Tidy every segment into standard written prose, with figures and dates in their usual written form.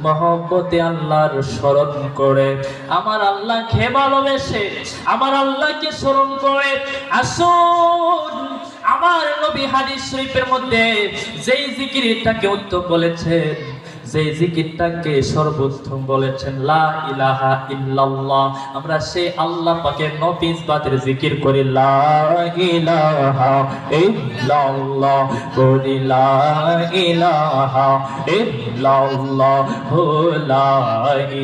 মহব্বতে আল্লাহর স্মরণ করে, আমার আল্লাহকে ভালোবেসে, আমার আল্লাহকে স্মরণ করে আসুন। আমার নবী হাদিস শরীফের মধ্যে যেই জিকিরটাকে উত্তম বলেছেন, যে জিকিরটাকে সর্বোত্তম বলেছেন, লা ইলাহা ইল্লাল্লাহ, আমরা সেই আল্লাহ পাকের নফিসবাদের জিকির করি, লা ইলাহা ইল্লাল্লাহ, বলি লা ইলাহা ইল্লাল্লাহ, লা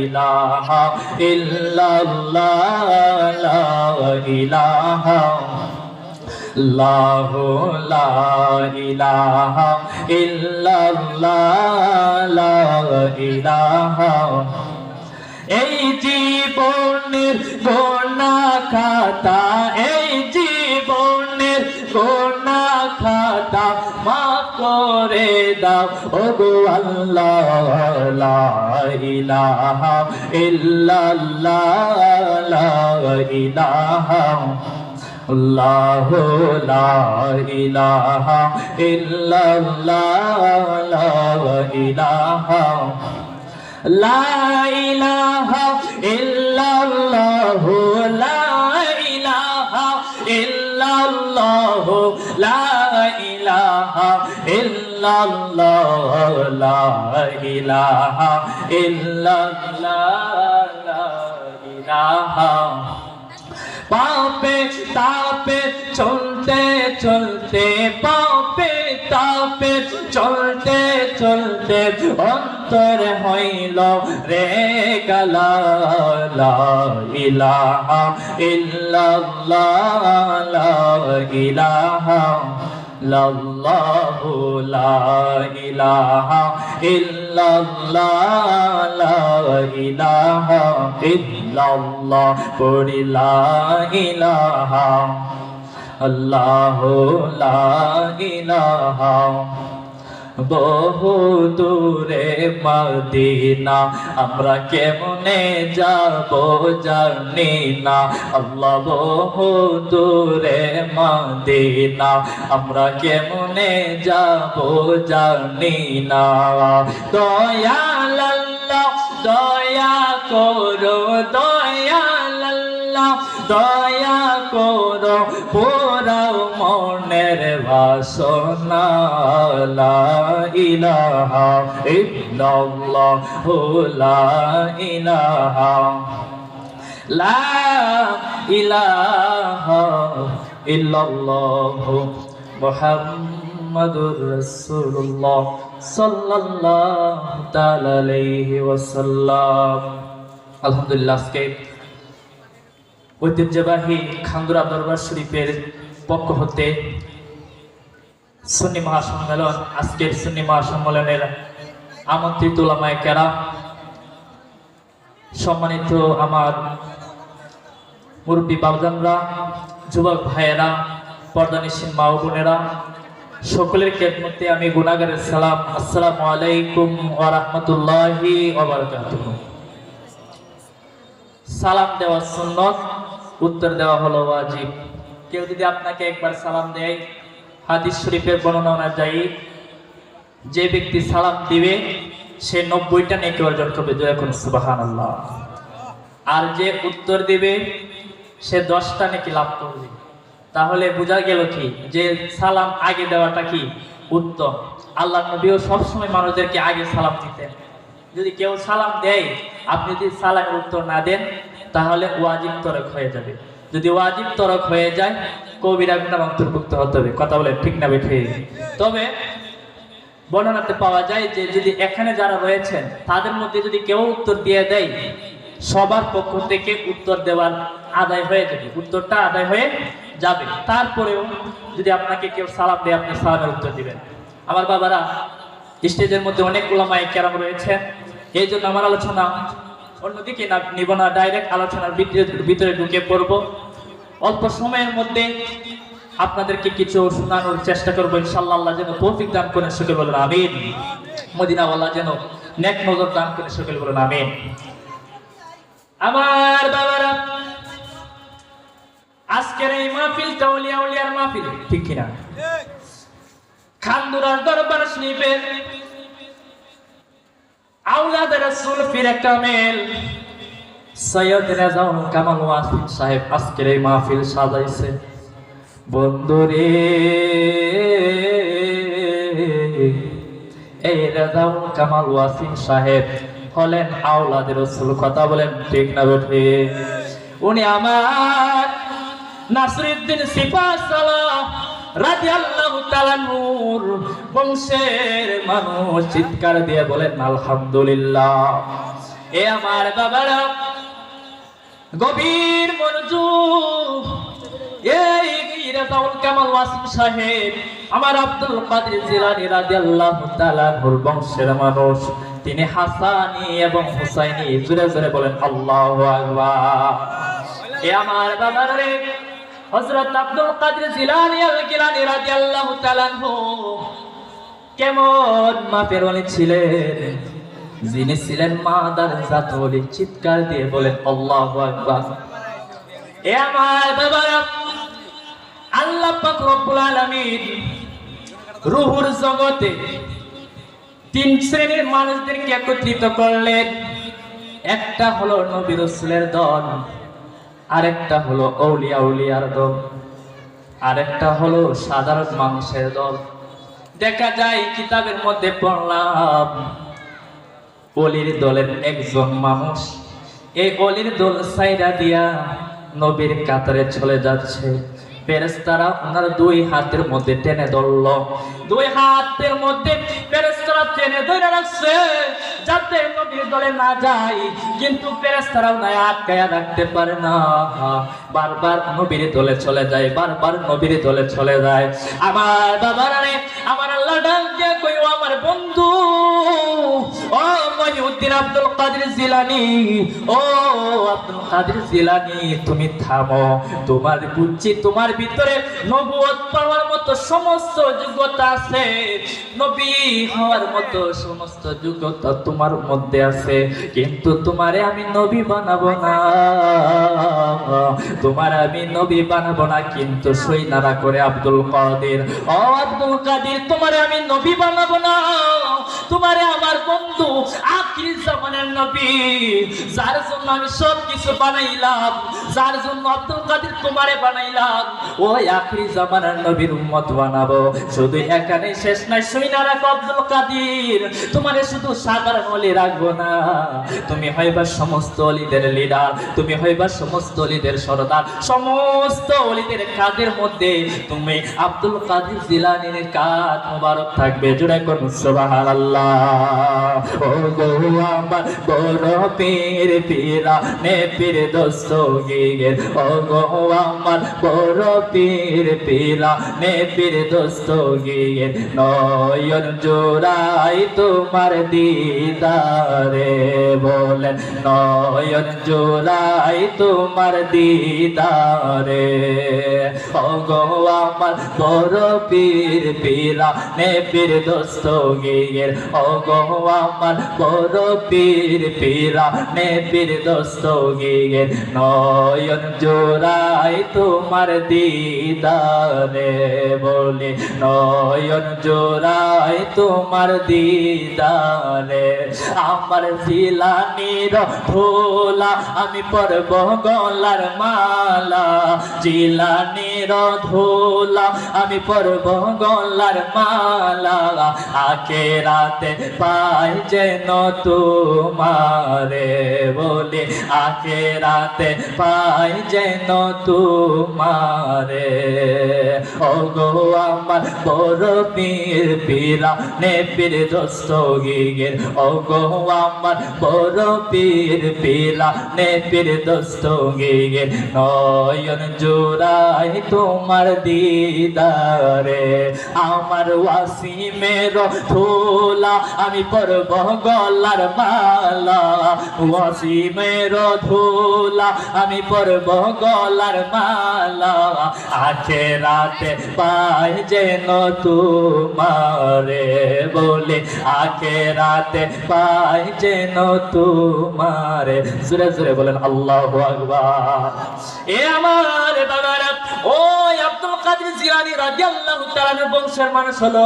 ইলাহা ইল্লাল্লাহ, লা ইলাহা লাহু লা ইলাহা ইল্লাল্লাহ, লা ইলাহা। এই জীবনের গুনাহ খাতা, এই জীবনের গুনাহ খাতা মাফ করে দাও ওগো আল্লাহ, লা ইলাহা ইল্লাল্লাহ, লা ইলাহা আল্লাহু লা ইলাহা ইল্লাল্লাহ, লা ইলাহা, লা ইলাহা ইল্লাল্লাহ, লা ইলাহা ইল্লাল্লাহ, লা ইলাহা ইল্লাল্লাহ, লা ইলাহা ইল্লাল্লাহ, লা ইলাহা। পাপে তাপে চলতে চলতে, পাপে তাপে চলতে চলতে অন্তর হইল রে কালা, লা ইলাহা ইল্লাল্লাহ, লা ইলাহা লাল্লাহু, লা ইলাহা ইল্লাল্লাহ, লা ইলাহা ইল্লাল্লাহ, পড়ি লা ইলাহা আল্লাহু, লা ইলাহা। বহু দূরে মদিনা, আমরা কেমনে যাব জানি না, আল্লাহ বহু দূরে মদিনা, আমরা কেমনে যাব জানি না। দয়াল আল্লাহ দয়া করো, দয়াল আল্লাহ দয়া করো, পোড়াও মনের বাসনা, লা ইলাহা ইল্লাল্লাহ, লা ইলাহা, লা ইলাহা ইল্লাল্লাহ, মুহাম্মাদুর রাসূলুল্লাহ সাল্লাল্লাহু তাআলা আলাইহি ওয়াসাল্লাম। আলহামদুলিল্লাহ, আজকে ঐতিহ্যবাহী খাঙ্গুরা দরবার শরীফের পক্ষ হতে সুন্নি মহাসম্মেলন, আজকের সুন্নি মহাসম্মেলনের আমন্ত্রিত উলামায়ে কেরাম, সম্মানিত আমার মুরব্বী বাবজানরা, যুবক ভাইয়েরা, পর্দানিসীন মা ও বোনেরা, সকলের খেদমতে আমি গুনাহগারের সালাম, আসসালামু আলাইকুম ওয়া রাহমাতুল্লাহি ওয়া বারাকাতুহু। সালাম দেওয়া সুন্নত, উত্তর দেওয়া হলো ওয়াজিব। কেউ যদি আপনাকে একবার সালাম দেয়, হাদিস শরীফের বর্ণনা অনুযায়ী যে ব্যক্তি সালাম দিবে সে 90টা নেকি অর্জন করবে, দয়া করুন সুবহানাল্লাহ। আর যে উত্তর দিবে সে 10টা নেকি লাভ করবে। তাহলে বোঝা গেল কি যে সালাম আগে দেওয়াটা কি উত্তম। আল্লাহ নবীও সবসময় মানুষদেরকে আগে সালাম দিতেন। যদি কেউ সালাম দেয়, আপনি যদি সালামের উত্তর না দেন তাহলে ওয়াজিব তরক হয়ে যাবে। যদি ওয়াজিব তরক হয়ে যায় কবিরা গুনাহ অন্তর্ভুক্ত হতে হবে। কথা বলে ঠিক না বেঠে? তবে বর্ণনাতে পাওয়া যায় যে যদি এখানে যারা রয়েছেন তাদের মধ্যে যদি কেউ উত্তর দিয়ে দেয়, সবার পক্ষ থেকে উত্তর দেওয়ার আদায় হয়ে যাবে, উত্তরটা আদায় হয়ে যাবে। তারপরেও যদি আপনাকে কেউ সালাম দেয়, আপনি সালামের উত্তর দিবেন। আমার বাবারা, স্টেজের মধ্যে অনেক উলামায়ে কেরাম রয়েছেন, এই জন্য আমার আলোচনা অন্যদিকে নিব না, ডাইরেক্ট আলোচনার ভিতরে ঢুকে পড়ব। অল্প সময়ের মধ্যে আপনাদেরকে কিছু শোনানোর চেষ্টা করবো, ইনশাআল্লাহ। আল্লাহ যেন তৌফিক দান করেন, সকলে বলেন আমিন। মদিনাওয়ালা যেন নেক নজর দান করে, সকলে বলেন আমিন। আমার বাবারা, আজকের এই মাহফিলটা ওলিয়া উলিয়ার মাহফিল, ঠিক কিনা? খান্দুরার দরবার শরীফের আওলাদ রাসূল পীরে কামেল সৈয়দ রেজাউল কামাল ওয়াসিম সাহেব আজকের এই মাহফিল সাজাইছে। বন্ধুরে, এই রেজাউল কামাল ওয়াসিম সাহেব হলেন আওলাদ রাসূল। কথা বলেন ঠিক না বেঠে? উনি আমার নাসিরউদ্দিন সিপাহসালাহ রাদিয়াল্লাহু তাআলা নূর বংশের মানুষ। চিৎকার দিয়ে বলেন আলহামদুলিল্লাহ। এ আমার বাবারা, গভীর মনোযোগ। এই রেজাউল কামাল ওয়াসিম সাহেব আমার আব্দুল কাদের জিলানী রাদিয়াল্লাহু তাআলা নূর বংশের মানুষ। তিনি হাসানি এবং হুসাইনি। জোরে জোরে বলেন আল্লাহু আকবার। এ আমার বাবারা রে, হযরত আব্দুল কাদের জিলানী আল গিলানী রাদিয়াল্লাহু তাআলা আনহু কেমন মাপের ওলি ছিলেন? যিনি ছিলেন মাদার জাত ওলি। চিৎকার দিয়ে বলেন আল্লাহু আকবার। এ আমার বাবারা, আল্লাহ পাক রব্বুল আলামিন রূহুর জগতে তিন শ্রেণীর মানুষদেরকে একত্রিত করলেন। একটা হলো নবী রাসূলের দল, আরেকটা হলো আউলিয়া উলিয়ার দল, আরেকটা হলো সাধারণ মানুষের দল। দেখা যায় কিতাবের মধ্যে পড়লাম অলির দলের একজন মানুষ এই অলির দল সাইরা দিয়া নবীর কাতারে চলে যাচ্ছে। ফেরেশতারা ওনার দুই হাতের মধ্যে টেনে ধরল। দুই হাতের মধ্যে ফেরেশতারা টেনে ধরে রাখছে যাতে নবীর দলে না যায়, কিন্তু ফেরেশতারা ওনায় আটকায়া রাখতে পারে না। বারবার নবীর দলে চলে যায়, বারবার নবীর দলে চলে যায়। আমার বাবারা রে, আমার আল্লাহ ডাক দিয়ে কইও আমার বন্ধু, ও মহিউদ্দিন আব্দুল কাদের জিলানী, ও আব্দুল কাদের জিলানী, তুমি থামো। তোমার বুঝছি তোমার ভিতরে নবুয়ত পাওয়ার মতো সমস্ত যোগ্যতা আছে, নবী হওয়ার মতো সমস্ত যোগ্যতা তোমার মধ্যে আছে, কিন্তু তোমারে আমি নবী বানাবো না, তোমার আমি নবী বানাবো না। কিন্তু সৈনারা করে আব্দুল কাদের, ও আব্দুল কাদের, তোমারে আমি নবী বানাবো না, তোমারে আমার বন্ধু আখির জামানের নবী, যার জন্য আমি সব কিছু বানাইলাম, যার জন্য আব্দুল কাদের তোমারে বানাইলাম, ওই আখির জামানের নবীর উম্মত বানাবো। শুধু এখানে শেষ নাই, শুইনা রাখো আব্দুল কাদের, তোমারে শুধু সাধারণ ওলি রাখবো না, তুমি হইবা সমস্ত ওলিদের লিডার, তুমি হইবা সমস্ত ওলিদের সরদার। সমস্ত ওলিদের কাদের মধ্যে তুমি আব্দুল কাদের জিলানীর কাঁধ মোবারক থাকবে। জোরে করুন সুবহানাল্লাহ। ও গো আমার বড় পীর পীরা নে পীর দস্তগীর, ও গো আমার বড় পীর পীরা নে পীর দস্তগীর, নয়ন জোড়াই তোমার দিদারে, বলেন নয়ন জোড়াই তোমার দিদারে, ও গো আমার বড় পীর পীরা নে পীর দস্তগীর, ও গো আমার বড় পীর পীরা নে পীর দস্তগীর, নয়ন জোড়াই তোমার দিদারে, বলে নয়ন জোড়াই তোমার দিদারে। আমার জিলানীর ধোলা আমি পরব গলার মালা, জিলানীর ধোলা আমি পরব গলার মালা, আখেরাতে পাই যেন তোমারে, বলে আখেরাতে পাই যেন তোমারে, ও গো আমার বড় পীর পীরা নে পীর দস্তগীর, ও গো আমার বড় পীর পীরা নে পীর দস্তগীর, নয়ন জোড়াই তোমার দিদারে। আমার ওয়াসিমের ধোলা আমি পরব গলার মালা, ওয়াসিমের ধোলা আমি পরব গলার মালা, আখেরাতে পাই যেন তোমারে, বলে আখেরাতে পাই যেন তোমারে। জোরে জোরে বলেন আল্লাহু আকবার। এ আমার বাবারা, ও আব্দুল কাদের জিলানী রাদিয়াল্লাহু তাআলার বংশের মানুষ হলো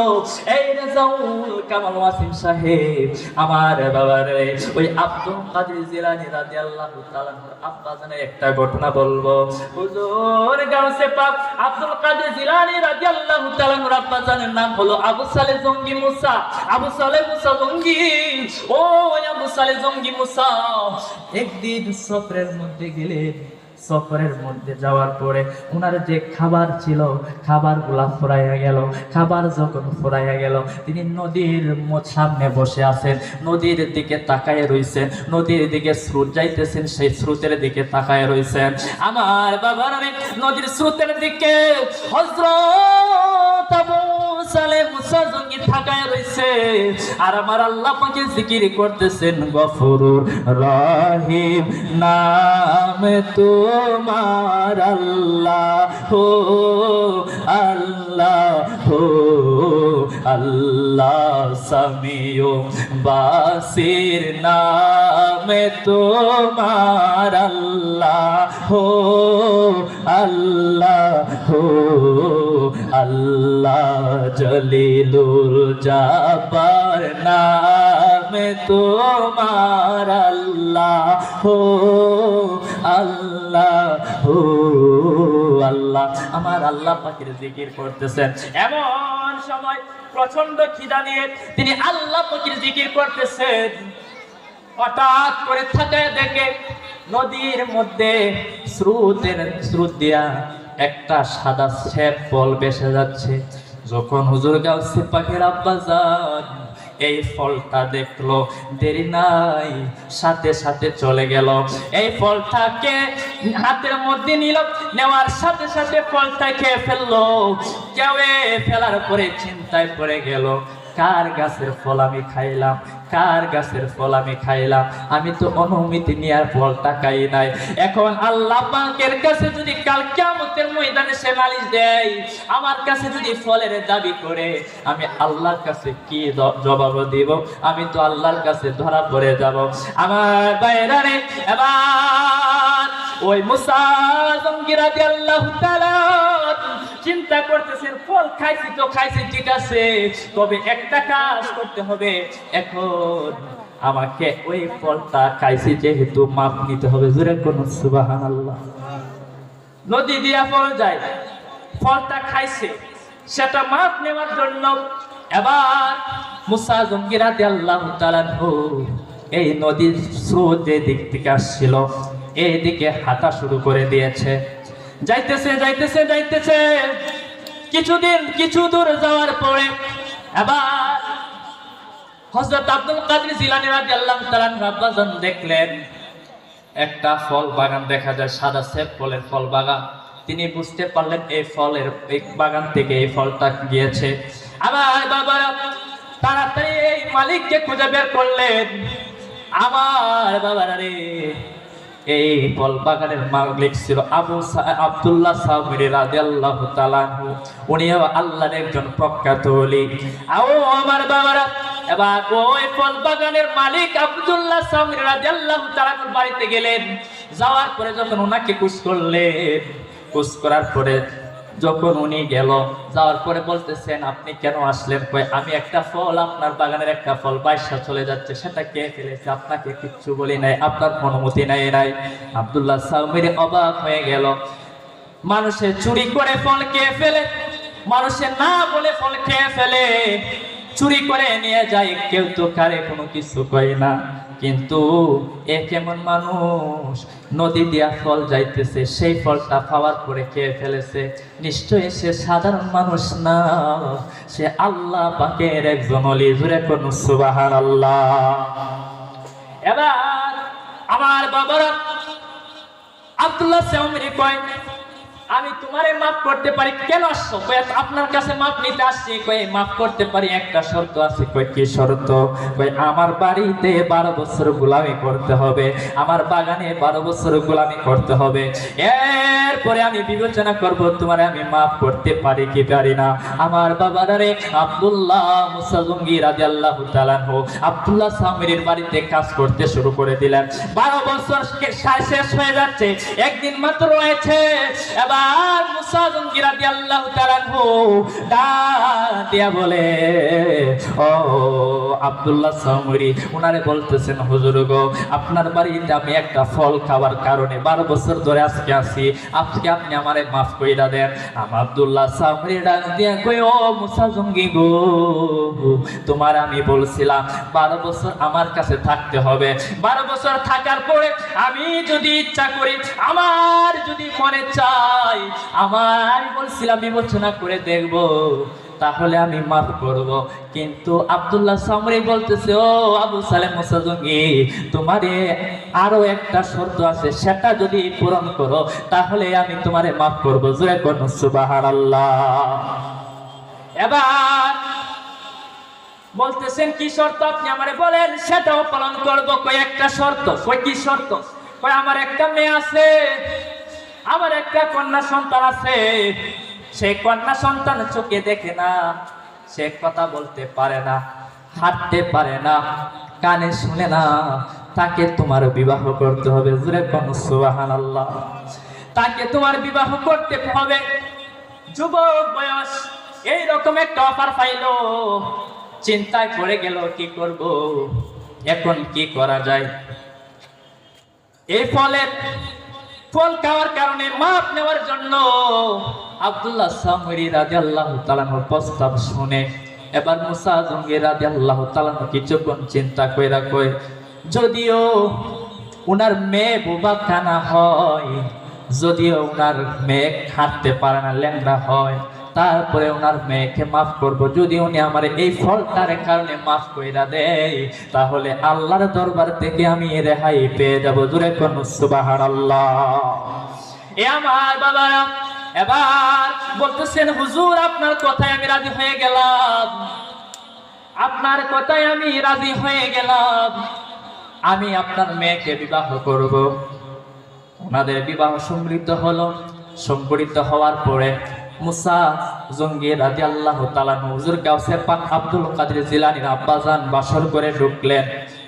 এই রেজাউল কামাল ওয়াসিম সাহেব। আমার বাবারে ওই আব্দুল কাদের জিলানী রাদিয়াল্লাহু তাআলার আব্বা জানের একটা ঘটনা বলবো। হুজুর গাউসে পাক আব্দুল কাদের জিলানী রাদিয়াল্লাহু তাআলার আব্বা জানের নাম হলো আবু সালেহ জঙ্গি মুসা। আবু সালেহ মুসা জঙ্গি, ও আবু সালেহ জঙ্গি মুসা একদিন সফরের মধ্যে গেলেন। সফরের মধ্যে যাওয়ার পরে ওনার যে খাবার ছিল খাবারগুলা ফুরাইয়া গেল। খাবার যখন ফুরাইয়া গেল তিনি নদীর সামনে বসে আছেন, নদীর দিকে তাকায় রইছেন, নদীর দিকে স্রোত যাইতেছেন, সেই স্রোতের দিকে তাকায় রইছেন। আমার বাবার নদীর স্রোতের দিকে হযরত আবু সালেহ মুসা জঙ্গি তাকায় রইছে আর আমার আল্লাহ পাকে জিকির করতেছেন। গফুরুর রহিম নাম তোমার আল্লাহ হো আল্লাহ হো আল্লাহ সামিউ বাসির নাম তোমার আল্লাহ হো আল্লাহ হো আল্লাহ জলিলুল জাব্বার নাম তোমার আল্লাহ হো আল্লাহ হো আল্লাহ। আমার আল্লাহ পাকের জিকির করতেছেন। এমন সময় প্রচন্ড খিদা নিয়ে তিনি আল্লাহ পাকের জিকির করতেছেন। হঠাৎ করে তাকায় দেখে নদীর মধ্যে স্রোত দিয়া একটা সাদা শ্বেত ফল ভেসে যাচ্ছে। যখন হুজুর গাউসে পাকের আব্বা যান এই ফলটা দেখলো, দেরি নাই, সাথে সাথে চলে গেল। এই ফলটাকে হাতের মধ্যে নিল, নেওয়ার সাথে সাথে ফলটা খেয়ে ফেললো। কেউ ফেলার পরে চিন্তায় পড়ে গেল, কার গাছের ফল আমি খাইলাম, কার গাছের ফল আমি খাইলাম, আমি তো অনুমতি নেওয়ার ফলটা খাই নাই। এখন আল্লাহ পাকের কাছে যদি কাল কিয়ামতের ময়দানে সে নালিশ দেয়, আমার কাছে যদি ফলের দাবি করে, আমি আল্লাহর কাছে কি জবাব দিব? আমি তো আল্লাহর কাছে ধরা পড়ে যাব। আমার বাইরা রে, এবার ওই মুসা জঙ্গি রাদিয়াল্লাহু তাআলা চিন্তা করতেছেন, ফল খাইছি তো খাইছি ঠিক আছে, তবে একটা কাজ করতে হবে। এখন আমাকে ওই ফলটা খাইছি যেহেতু মাপ নিতে হবে। জোরে কোন সুবহানাল্লাহ। নদী দিয়া ফল যায়, ফলটা খাইছে, সেটা মাপ নেওয়ার জন্য এবার মুসা জঙ্গি রাদিয়াল্লাহু তাআলা এই নদীর স্রোত যে দিক থেকে আসছিল এই দিকে হাঁটা শুরু করে দিয়েছে। যাইতেছে যাইতেছে যাইতেছে, কিছু দূর যাওয়ার পরে এবার হযরত আব্দুল কাদের জিলানী রাদিয়াল্লাহু তাআলা আব্বা যান দেখলেন একটা ফল বাগান দেখা যায়, সাদা শ্বেত ফলের ফল বাগান। তিনি বুঝতে পারলেন এই ফলের এই বাগান থেকে এই ফলটা গিয়েছে। আমার বাবা তাড়াতাড়ি এই মালিককে খুঁজে বের করলেন। আমার বাবারা রে, এই ফল বাগানের মালিক ছিল আব্দুল্লাহ সামিরি রাদিয়াল্লাহু তাআলা। উনিও আল্লাহর একজন প্রখ্যাত ওলি। আমার বাবারা, এবার ওই ফল বাগানের মালিক আব্দুল্লাহ সামিরি রাদিয়াল্লাহু তাআলা বাড়িতে গেলেন। যাওয়ার পরে যখন ওনাকে কুশ করলেন, কুশ করার পরে যখন উনি গেল, যাওয়ার পরে বলতেছেন আপনি কেন আসলেন? কই আমি একটা ফল, আপনার বাগানের একটা ফল বাইশা চলে যাচ্ছে, সেটা কে ফেলেছে? আপনাকে কিচ্ছু বলি নাই, আপনার অনুমতি নাই। আব্দুল্লাহ সামিরি অবাক হয়ে গেল। মানুষে চুরি করে ফল খেয়ে ফেলে, মানুষে না বলে ফল খেয়ে ফেলে, চুরি করে নিয়ে যায়, কেউ তো কারে কোনো কিছু কয় না। কিন্তু এ কেমন মানুষ? নদী দিয়া ফল যাইতেছে, সেই ফলটা পাওয়ার পরে খেয়ে ফেলেছে। নিশ্চয়ই সে সাধারণ মানুষ না, সে আল্লাহ পাকের একজন ওলি। জোরে কোন সুবহানাল্লাহ। এবার আমার বাবারা আব্দুল্লাহ সামিরি কয় আমি তোমারে মাফ করতে পারি। কেন আসছো? কই আপনার কাছে মাফ নিতে আসছি। কই মাফ করতে পারি, একটা শর্ত আছে। কই কি শর্ত? কই আমার বাড়িতে 12 বছর গোলামি করতে হবে, আমার বাগানে 12 বছর গোলামি করতে হবে, এরপরে আমি বিবেচনা করব তোমারে আমি মাফ করতে পারি কি পারি না। আমার বাবারে আব্দুল্লাহ মুসা জঙ্গি রাদিয়াল্লাহু তাআলা আব্দুল্লাহ সামিরির বাড়িতে কাজ করতে শুরু করে দিলেন। 12 বছর শেষ হয়ে যাচ্ছে, একদিন মাত্র রয়েছে। এবার এবার মুসা জঙ্গি রাদিয়াল্লাহু তাআলা আনহু ডাক দিয়া বলে, ও আব্দুল্লাহ সামরি, উনারে বলতেছেন, হুজুর গো, আপনার বাড়িতে আমি একটা ফল খাওয়ার কারণে 12 বছর ধরে আজকে আছি, আজকে আপনি আমারে মাফ কইরা দেন। আমার আব্দুল্লাহ সামরি ডাক দিয়া কই, ও মুসা জঙ্গি গো, তোমার আমি বলছিলাম 12 বছর আমার কাছে থাকতে হবে। 12 বছর থাকার পরে আমি যদি ইচ্ছা করি, আমার যদি মনে চাই, আমার বলছিলাম বিবেচনা করে দেখব, তাহলে আমি মাফ করব। কিন্তু আব্দুল্লাহ সামরি বলতেছে, ও আবু সালেম মুসা জঙ্গি, তোমারে আরো একটা শর্ত আছে, সেটা যদি পূরণ করো তাহলে আমি তোমারে মাফ করব। জোরে করুন সুবহানাল্লাহ। এবার বলতেছেন, কি শর্ত আপনি আমারে বলেন, সেটাও পালন করব। কই একটা শর্ত। কই কি শর্ত? কই আমার একটা মেয়ে আছে, আমার একটা কন্যা সন্তান আছে, সেই কন্যা সন্তান চোখে দেখে না, সে কথা বলতে পারে না, হাঁটতে পারে না, কানে শুনে না, তাকে তোমার বিবাহ করতে হবে। জোরে বলুন সুবহানাল্লাহ। তাকে তোমার বিবাহ করতে হবে। যুবক বয়স, এইরকম একটা অফার পাইলো, চিন্তায় পড়ে গেল, কি করব, এখন কি করা যায়। এই ফল খাওয়ার কারণে মাপ নেওয়ার জন্য আব্দুল্লাহ সামরি রাদিয়াল্লাহু তাআলা প্রস্তাব শুনে এবার মুসা জঙ্গি রাদিয়াল্লাহু তাআলা কিছুক্ষণ চিন্তা কইরা কই, যদিও উনার মেয়ে বোবা কানা হয়, যদিও উনার মেয়ে হাঁটতে পারে না, ল্যাংড়া হয়, তারপরে ওনার মেয়েকে মাফ করব। যদি উনি আমার এই ফলটার কারণে মাফ কইরা দেয়, তাহলে আল্লাহর দরবার থেকে আমি রেহাই পেয়ে যাব। জোরে কোন সুবহানাল্লাহ। এ আমার বাবারা, এবার বলতেছেন, হুজুর আপনার কথায় আমি রাজি হয়ে গেলাম, আপনার কথায় আমি রাজি হয়ে গেলাম, আমি আপনার মেয়েকে বিবাহ করব। ওনাদের বিবাহ সংগঠিত হওয়ার পরে মুসা জঙ্গি রাদিয়াল্লাহু তাআলা হুজুর গাউসে পাক আব্দুল কাদের জিলানীর আব্বাজান বাসর করে ঢুকলেন।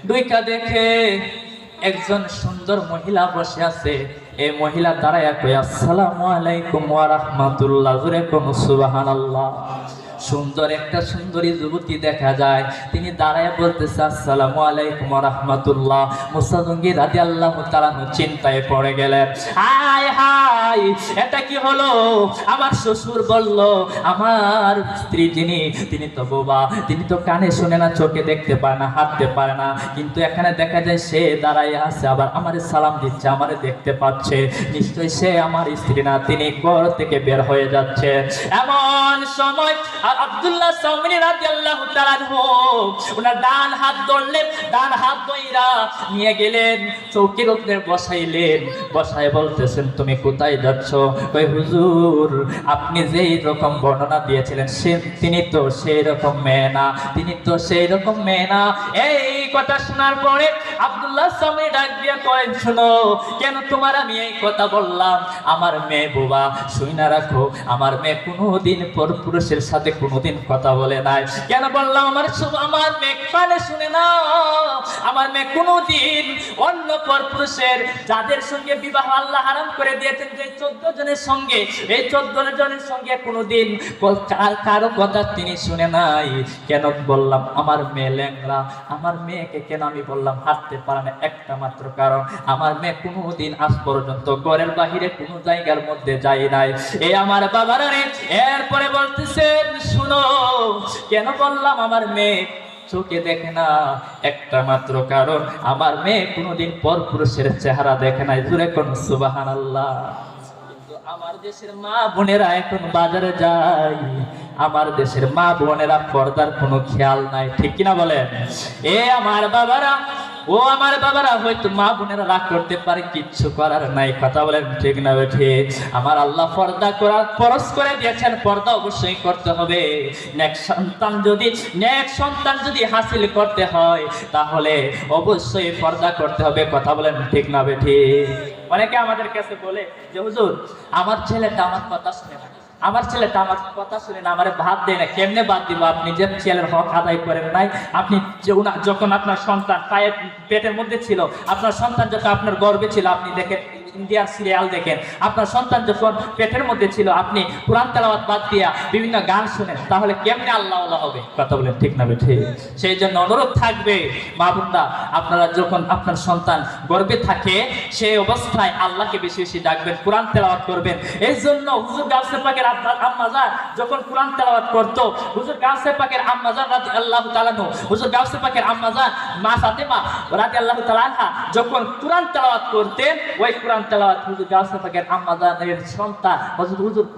দুইটা দেখে একজন সুন্দর মহিলা বসে আছে। এই মহিলা দাঁড়ায়া কয়, আসসালামু আলাইকুম ওয়া রাহমাতুল্লাহ। জোরে কোন সুবহানাল্লাহ। সুন্দর একটা সুন্দরী যুবতী দেখা যায়, তিনি দাঁড়ায় বলতেছে, আসসালামু আলাইকুম ওয়া রাহমাতুল্লাহ। মুসা জঙ্গি রাদিয়াল্লাহু তাআলা চিন্তায় পড়ে গেলেন, হায় হায়, এটা কি হলো? আমার শ্বশুর বলল আমার স্ত্রী তিনি তো বোবা, তিনি তো কানে শুনে না, চোখে দেখতে পারে না, হাঁটতে পারে না, কিন্তু এখানে দেখা যায় সে দাঁড়ায় আছে, আবার আমারে সালাম দিচ্ছে, আমারে দেখতে পাচ্ছে, নিশ্চয়ই সে আমার স্ত্রী না, তিনি ঘর থেকে বের হয়ে যাচ্ছে। এমন সময় আব্দুল্লাহ সামরি রাদিয়াল্লাহু তাআলা আনহু ওনার ডান হাত ধরলেন, ডান হাত ধইরা নিয়ে গেলেন, চৌকির উপরে বসাইলেন, বসায় বলতেছেন, তুমি কোথায় যাচ্ছ? কই, হুজুর আপনি যেই রকম বর্ণনা দিয়েছিলেন তিনি তো সেই রকম মেয়ে না, তিনি তো সেই রকম মেয়ে না। এই কথা শোনার পরে আব্দুল্লাহ সামরি ডাক দিয়া কয়, শোনো, কেন তোমার আমি এই কথা বললাম? আমার মেয়ে বোবা, শুইনা রাখো, আমার মেয়ে কোনোদিন পরপুরুষের সাথে কোনোদিন কথা বলে নাই। কেন বললাম? আমার মেয়ে কানে শুনে না, আমার মেয়ে কোনোদিন অন্য পরপুরুষের, যাদের সঙ্গে বিবাহ আল্লাহ হারাম করে দিয়েছেন, যে 14 জনের সঙ্গে, এই 14 জনের সঙ্গে কোনোদিন কারো কথা তিনি শুনে নাই। কেন বললাম আমার মেয়ে ল্যাংড়া? আমার মেয়েকে কেন আমি বললাম হাঁটতে পারে না? একটা মাত্র কারণ, আমার মেয়ে কোনোদিন আজ পর্যন্ত ঘরের বাহিরে কোনো জায়গার মধ্যে যায় নাই। এই আমার বাবারা রে, এরপরে বলতেছেন, শুনো, কেন বললাম আমার মেয়ে চোখে দেখে না? একটা মাত্র কারণ, আমার মেয়ে কোনোদিন পরপুরুষের চেহারা দেখে নাই। জোরে কোন সুবহানাল্লাহ। কিন্তু আমার দেশের মা বোনেরা এখন বাজারে যায়, আমার দেশের মা বোনেরা পর্দার কোনো খেয়াল নাই, ঠিক কিনা বলেন? এ আমার বাবারা, ও আমার বাবারা, হয়তো মা বোনেরা রাগ করতে পারে, কিচ্ছু করার নাই, কথা বলেন ঠিক না ঠিক? আমার আল্লাহ পর্দা করার ফরজ করে দিয়েছেন, পর্দা অবশ্যই করতে হবে। নেক্সট সন্তান যদি হাসিল করতে হয়, তাহলে অবশ্যই পর্দা করতে হবে, কথা বলেন ঠিক না ঠিক? অনেকে আমাদের কাছে বলে যে হুজুর আমার ছেলেটা আমার কথা শুনে না, আমার ছেলেটা আমার কথা শুনে না, আমার ভাত দেয় না, কেমনে বাদ দিব? আপনি যে ছেলের হক আদায় করেন নাই, আপনি যখন আপনার সন্তান পায়ের পেটের মধ্যে ছিল, আপনার সন্তান যখন আপনার গর্ভে ছিল, আপনি দেখেন ইন্ডিয়ার সিরিয়াল দেখেন, আপনার সন্তান যখন পেটের মধ্যে ছিল আপনি কোরআন তেলাওয়াত বাদ দিয়া বিভিন্ন গান শুনেন, তাহলে কেমনে আল্লাহ আল্লাহ হবে? কথা বলেন ঠিক না ঠিক? সেই জন্য অনুরোধ থাকবে মা বোনরা, আপনারা যখন আপনার সন্তান গর্ভে থাকে সেই অবস্থায় আল্লাহকে বেশি বেশি ডাকবেন, কোরআন তেলাওয়াত করবেন। এই জন্য হুজুর গাউসে পাকের আম্মাজান যখন কোরআন তেলাওয়াত করতো, হুজুর গাউসে পাকের আম্মাজান রাদিয়াল্লাহু তাআলা আনহু, হুজুর গাউসে পাকের আম্মাজান মা ফাতেমা রাদিয়াল্লাহু তাআলা আনহা যখন কোরআন তেলাওয়াত করতেন, ওই কোরআন তেলাওয়াত হুজুর গাউসে পাকের আম্মাজানের সন্তান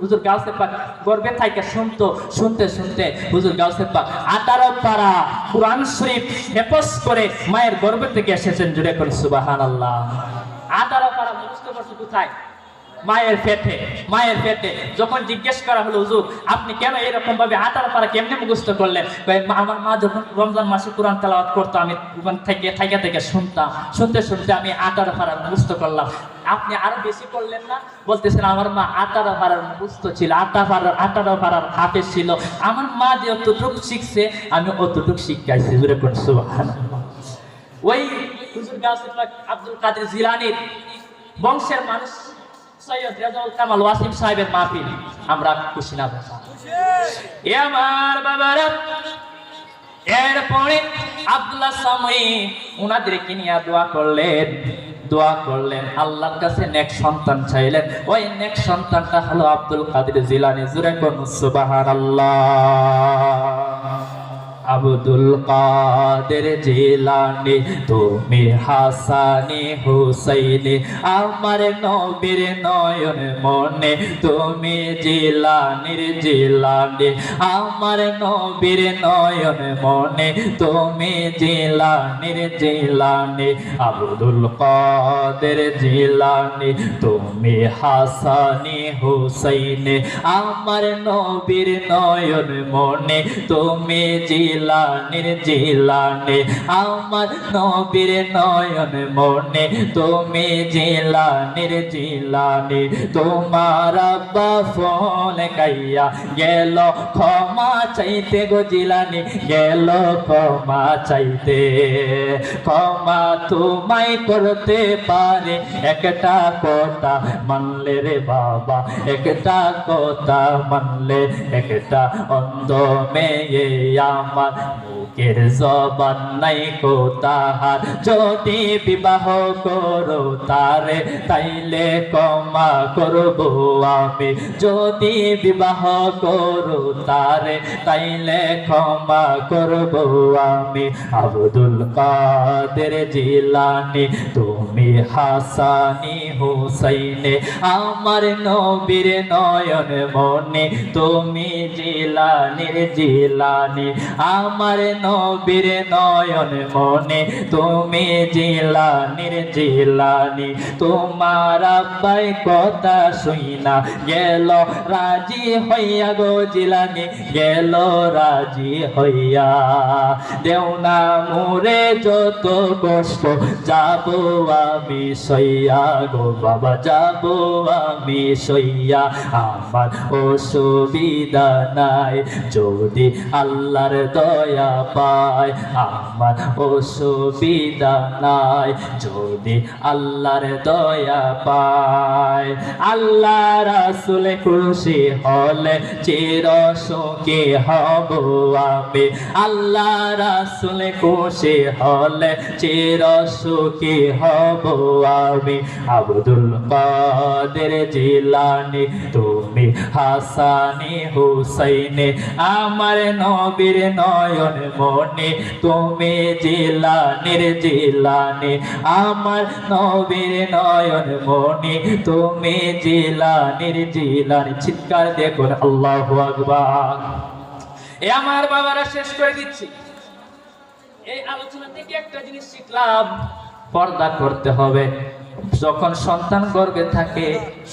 হুজুর গাউসে পাক গর্ভে থেকে শুনতে শুনতে হুজুর গাউসে পাক 18 পারা কোরআন শরীফ হেফজ করে মায়ের গর্ভ থেকে এসেছেন। জুড়ে করে সুবহানাল্লাহ। 18 পারা মুখস্থ করছে কোথায়? মায়ের পেটে। যখন জিজ্ঞেস করা হলো, হুজুর আপনি কেন এরকম ভাবে 18 পারা কেমনে মুখস্থ করলেন? আমার মা যখন রমজান মাসে কোরআন তেলাওয়াত করতো, আমি ওখান থেকে শুনতাম, শুনতে শুনতে আমি 18 পারা মুখস্থ করলাম। আপনি আরো বেশি করলেন না? বলতেছেন আমার মা 18 পারার মুখস্থ ছিল, 18 পারার হাফেজ ছিল। আমার মা যে অতটুকু শিখছে আমি অতটুকু শিখাইছি। জুড়ে করে সুবহানাল্লাহ। ওই হুজুর গাউসে পাক আব্দুল কাদের জিলানীর বংশের মানুষ সৈয়দ রেজাউল কামাল ওয়াসিম সাহেবের মাহফিল আমরা খুশি না বসা? এ আমার বাবারা, এরপরে আব্দুল্লাহ সামঈ উনাদেরকে নিয়ে দোয়া করলেন, আল্লাহর কাছে নেক সন্তান চাইলেন। ওই নেক সন্তানটা হলো আব্দুল কাদের জিলানী। জুরে কোন সুবহানাল্লাহ। আব্দুল কাদের জিলানী তুমি হাসানি হুসাইনি, আমার নবীর নয়ন মনে তুমি জিলানী, আমার নবীর নয়ন মনে তুমি জিলানী। আব্দুল কাদের জিলানী তুমি হাসানি হুসাইনি, আমার নবীর নয়ন মনে তুমি জিলানী, আমার নবীর নয়ন মনে তুমি জিলানী। তোমার আব্বা ফোন গাইয়া গেল ক্ষমা চাইতে গো জিলানী, গেল ক্ষমা চাইতে। ক্ষমা তোমায় করতে পারে একটা কথা মানলে রে বাবা, একটা কথা মানলে, একটা অন্ধ মেয়ে আমার মুখের জবান নাই কো তাহার, যদি বিবাহ করো তারে তাইলে ক্ষমা করব আমি, যদি বিবাহ করো তারে তাইলে ক্ষমা করব আমি। আব্দুল কাদের জিলানী তুমি হাসানি হুসাইনি, আমার নবীর নয়ন মনে তুমি জিলানী, আমার নবীর নয়ন মনে তুমি জিলানী। তোমার আব্বাই কথা শুইনা গেল রাজি হইয়া গো জিলানী, গেল রাজি হইয়া। দেও না মোরে যত কষ্ট, যাব আমি সইয়া গো বাবা, যাব আমি সইয়া। আমার অসুবিধা নাই যদি আল্লাহর দয়া পায়, আমার অসুবিধা নাই যদি আল্লাহর দয়া পায়। আল্লাহ রাসূল খুশি হলে চির সুখী হব আমি, আল্লাহ রাসূল খুশি হলে চির সুখী হব আমি। আব্দুল কাদের জিলানী তুমি হাসানি হুসাইনি, আমার নবীর নয়ন মনে তুমি জিলানী, আমার নবীর নয়ন মনে তুমি জিলানী। চিৎকার দেখুন আল্লাহু আকবার। এ আমার বাবারা, শেষ করে দিচ্ছি। এই আলোচনা থেকে একটা জিনিস শিখলাম, পর্দা করতে হবে। যখন সন্তান গর্ভে থাকে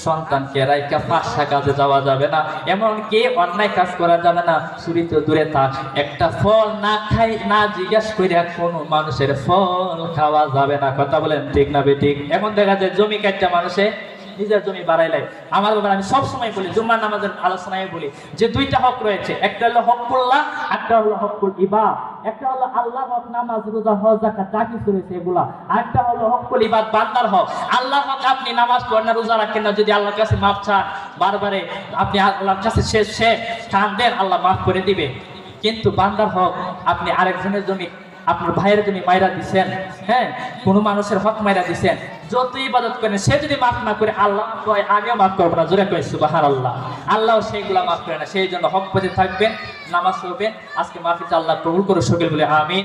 সন্তানকে রাইকা ফাঁসা কাজে যাওয়া যাবে না, এমনকি অন্যায় কাজ করা যাবে না। চুরি তো দূরে থাক, একটা ফল না খাই না জিজ্ঞাসা করে কোনো মানুষের ফল খাওয়া যাবে না। কথা বলেন ঠিক না বেঠিক? এখন দেখা যায় জমি কাটটা মানুষে নিজের জমি বাড়াইলাই। আমার ব্যাপারে আমি সবসময় বলি, জুম্মার নামাজের আলোচনায় বলি যে দুইটা হক রয়েছে, একটা হলো হকুল্লাহ, একটা হলো হকুল ইবাদ। একটা হলো আল্লাহ হক, নামাজ রোজা হজ যাকাত যা কিছু রয়েছে এগুলা। আরেকটা হলো হকুল ইবাদ, বান্দার হক। আল্লাহ হক, আপনি নামাজ পড়েন না, রোজা রাখেন না, যদি আল্লাহর কাছে মাফ চান বারবারে, আপনি আল্লাহর কাছে সে টান দেন, আল্লাহ মাফ করে দিবে। কিন্তু বান্দার হক, আপনি আরেকজনের জমি, আপনার ভাইয়ের জমি মাইরা দিচ্ছেন, হ্যাঁ, কোনো মানুষের হক মাইরা দিচ্ছেন, যত ইবাদত করেন সে যদি মাফ না করে আল্লাহ কয় আমিও মাফ করবো না, জোরে কয় সুবহানাল্লাহ। আল্লাহ সেইগুলা মাফ করে না। সেই জন্য হক পথে থাকবেন, নামাজ পড়বেন। আজকে মাহফিল আল্লাহ কবুল করে সকল বলে আমিন।